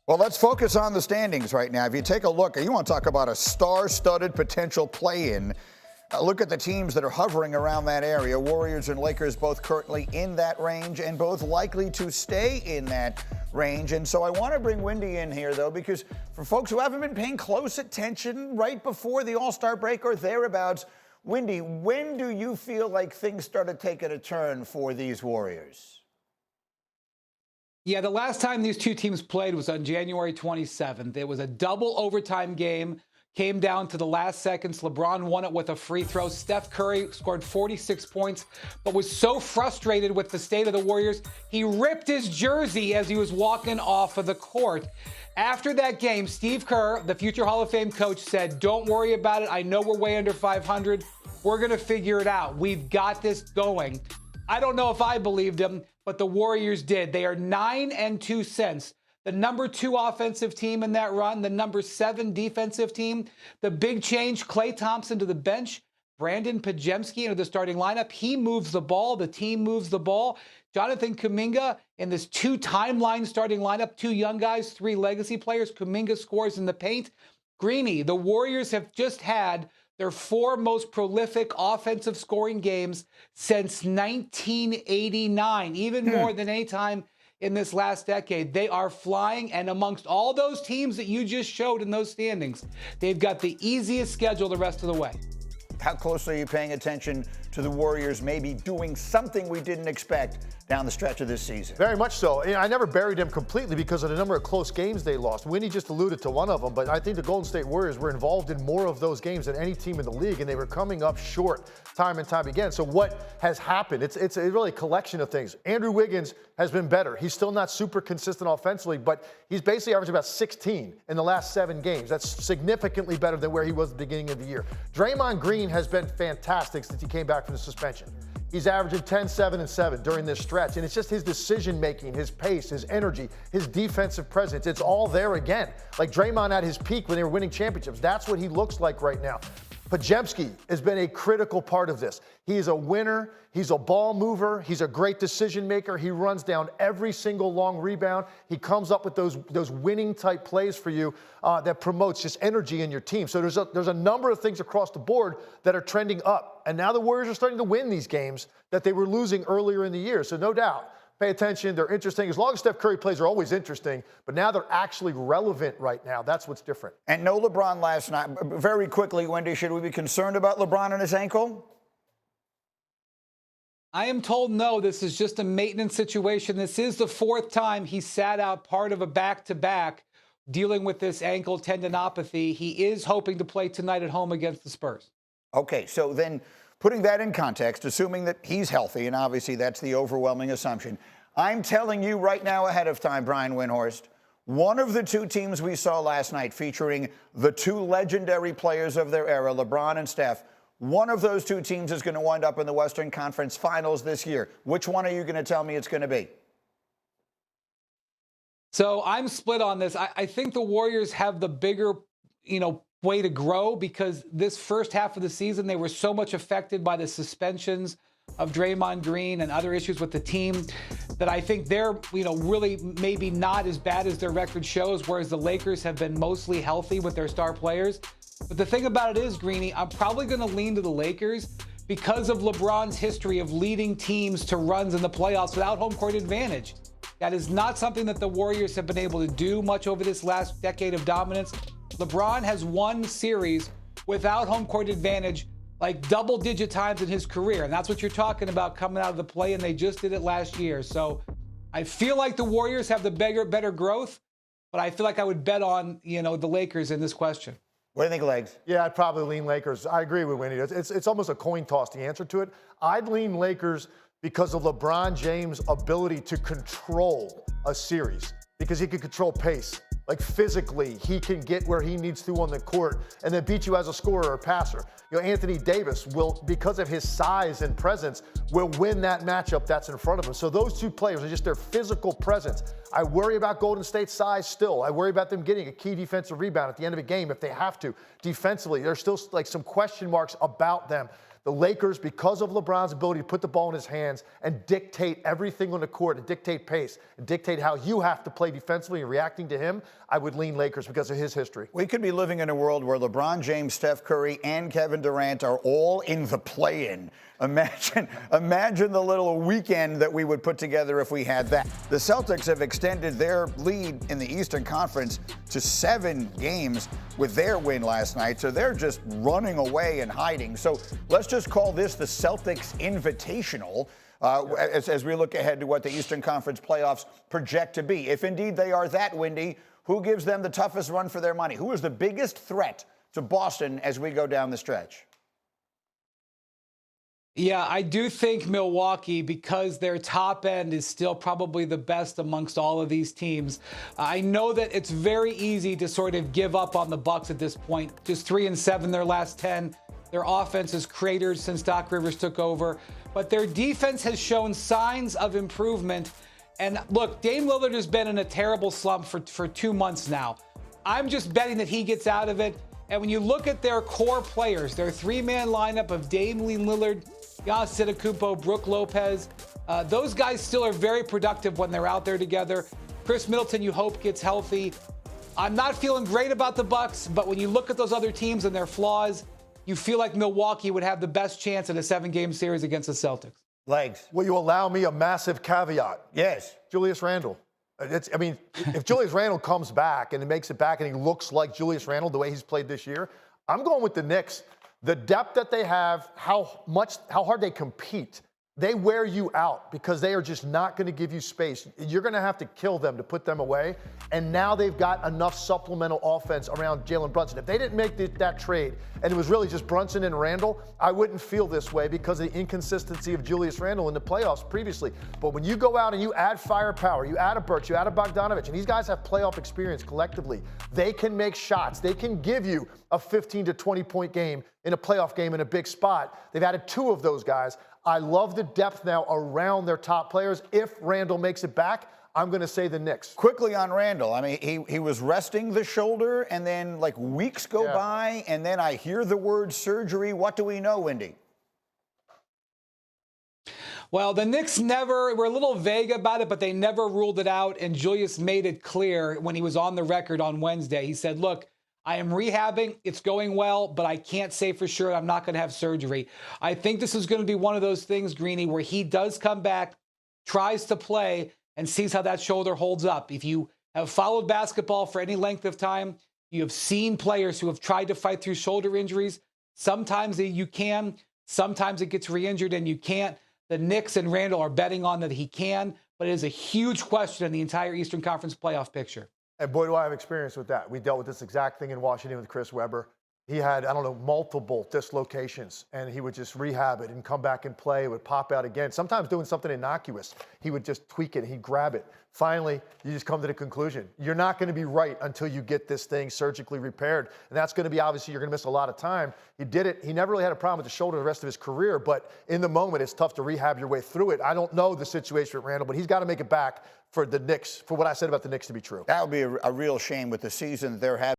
Well, let's focus on the standings right now. If you take a look, you want to talk about a star-studded potential play-in. Look at the teams that are hovering around that area. Warriors and Lakers both currently in that range and both likely to stay in that range. And so I want to bring Windy in here, though, because for folks who haven't been paying close attention right before the All-Star break or thereabouts, Windy, when do you feel like things started taking a turn for these Warriors? Yeah, the last time these two teams played was on January 27th. It was a double overtime game. Came down to the last seconds. LeBron won it with a free throw. Steph Curry scored 46 points, but was so frustrated with the state of the Warriors, he ripped his jersey as he was walking off of the court. After that game, Steve Kerr, the future Hall of Fame coach, said, "Don't worry about it. I know we're way under 500. We're going to figure it out. We've got this going." I don't know if I believed him, but the Warriors did. They are 9-2 since. The number 2 offensive team in that run, the number 7 defensive team. The big change, Klay Thompson to the bench, Brandon Pajemski into the starting lineup. He moves the ball. The team moves the ball. Jonathan Kuminga in this 2 timeline starting lineup, 2 young guys, 3 legacy players. Kuminga scores in the paint. Greeny, the Warriors have just had their 4 most prolific offensive scoring games since 1989, even more than any time in this last decade. They are flying, and amongst all those teams that you just showed in those standings, they've got the easiest schedule the rest of the way. How close are you paying attention to the Warriors maybe doing something we didn't expect down the stretch of this season? Very much so. I never buried them completely because of the number of close games they lost. Winnie just alluded to one of them, but I think the Golden State Warriors were involved in more of those games than any team in the league, and they were coming up short time and time again. So what has happened? It's a really collection of things. Andrew Wiggins has been better. He's still not super consistent offensively, but he's basically averaged about 16 in the last 7 games. That's significantly better than where he was at the beginning of the year. Draymond Green has been fantastic since he came back from the suspension. He's averaging 10, 7, and 7 during this stretch. And it's just his decision-making, his pace, his energy, his defensive presence. It's all there again. Like Draymond at his peak when they were winning championships. That's what he looks like right now. Pajemski has been a critical part of this. He is a winner. He's a ball mover. He's a great decision maker. He runs down every single long rebound. He comes up with those winning type plays for you that promotes just energy in your team. So there's a number of things across the board that are trending up. And now the Warriors are starting to win these games that they were losing earlier in the year. So no doubt, pay attention. They're interesting. As long as Steph Curry plays, they're always interesting. But now they're actually relevant right now. That's what's different. And no LeBron last night. Very quickly, Wendy, should we be concerned about LeBron and his ankle? I am told no, this is just a maintenance situation. This is the 4th time he sat out part of a back-to-back dealing with this ankle tendinopathy. He is hoping to play tonight at home against the Spurs. Okay, so then putting that in context, assuming that he's healthy, and obviously that's the overwhelming assumption, I'm telling you right now ahead of time, Brian Windhorst, one of the 2 teams we saw last night featuring the 2 legendary players of their era, LeBron and Steph, one of those 2 teams is going to wind up in the Western Conference Finals this year. Which one are you going to tell me it's going to be? So I'm split on this. I think the Warriors have the bigger, way to grow because this first half of the season, they were so much affected by the suspensions of Draymond Green and other issues with the team that I think they're, really maybe not as bad as their record shows, whereas the Lakers have been mostly healthy with their star players. But the thing about it is, Greeny, I'm probably going to lean to the Lakers because of LeBron's history of leading teams to runs in the playoffs without home court advantage. That is not something that the Warriors have been able to do much over this last decade of dominance. LeBron has won series without home court advantage like double-digit times in his career, and that's what you're talking about coming out of the play, and they just did it last year. So I feel like the Warriors have the better growth, but I feel like I would bet on, the Lakers in this question. What do you think, Legs? Yeah, I'd probably lean Lakers. I agree with Winnie. It's almost a coin toss, the answer to it. I'd lean Lakers because of LeBron James' ability to control a series, because he can control pace. Like physically, he can get where he needs to on the court and then beat you as a scorer or passer. Anthony Davis will, because of his size and presence, will win that matchup that's in front of him. So those 2 players are just their physical presence. I worry about Golden State's size still. I worry about them getting a key defensive rebound at the end of a game if they have to. Defensively, there's still like some question marks about them. The Lakers, because of LeBron's ability to put the ball in his hands and dictate everything on the court, and dictate pace, and dictate how you have to play defensively and reacting to him, I would lean Lakers because of his history. We could be living in a world where LeBron James, Steph Curry, and Kevin Durant are all in the play-in. Imagine the little weekend that we would put together if we had that. The Celtics have extended their lead in the Eastern Conference to 7 games with their win last night, so they're just running away and hiding. So let's just call this the Celtics Invitational as we look ahead to what the Eastern Conference playoffs project to be. If indeed they are that windy, who gives them the toughest run for their money? Who is the biggest threat to Boston as we go down the stretch? Yeah, I do think Milwaukee, because their top end is still probably the best amongst all of these teams. I know that it's very easy to sort of give up on the Bucks at this point. Just 3-7 their last 10. Their offense is cratered since Doc Rivers took over. But their defense has shown signs of improvement. And look, Dame Lillard has been in a terrible slump for 2 months now. I'm just betting that he gets out of it. And when you look at their core players, their 3-man lineup of Dame Lillard, Giannis Antetokounmpo, Brook Lopez, those guys still are very productive when they're out there together. Chris Middleton, you hope, gets healthy. I'm not feeling great about the Bucks, but when you look at those other teams and their flaws, you feel like Milwaukee would have the best chance in a 7-game series against the Celtics. Legs. Will you allow me a massive caveat? Yes. Julius Randle. If Julius Randle comes back and he makes it back and he looks like Julius Randle the way he's played this year, I'm going with the Knicks. The depth that they have, how hard they compete, they wear you out because they are just not going to give you space. You're going to have to kill them to put them away. And now they've got enough supplemental offense around Jalen Brunson. If they didn't make that trade and it was really just Brunson and Randle, I wouldn't feel this way because of the inconsistency of Julius Randle in the playoffs previously. But when you go out and you add firepower, you add a Birch, you add a Bogdanovich, and these guys have playoff experience collectively, they can make shots. They can give you a 15 to 20-point game in a playoff game in a big spot. They've added 2 of those guys. I love the depth now around their top players. If Randle makes it back, I'm going to say the Knicks. Quickly on Randle, I mean, he was resting the shoulder, and then like weeks go by, and then I hear the word surgery. What do we know, Wendy? Well, the Knicks were a little vague about it, but they never ruled it out. And Julius made it clear when he was on the record on Wednesday. He said, look, I am rehabbing. It's going well, but I can't say for sure I'm not going to have surgery. I think this is going to be one of those things, Greeny, where he does come back, tries to play, and sees how that shoulder holds up. If you have followed basketball for any length of time, you have seen players who have tried to fight through shoulder injuries. Sometimes you can. Sometimes it gets re-injured and you can't. The Knicks and Randle are betting on that he can, but it is a huge question in the entire Eastern Conference playoff picture. And boy, do I have experience with that. We dealt with this exact thing in Washington with Chris Webber. He had, multiple dislocations, and he would just rehab it and come back and play. It would pop out again, sometimes doing something innocuous. He would just tweak it, he'd grab it. Finally, you just come to the conclusion. You're not going to be right until you get this thing surgically repaired. And that's going to be, obviously, you're going to miss a lot of time. He did it. He never really had a problem with the shoulder the rest of his career, but in the moment, it's tough to rehab your way through it. I don't know the situation with Randle, but he's got to make it back for the Knicks, for what I said about the Knicks to be true. That would be a real shame with the season they're having.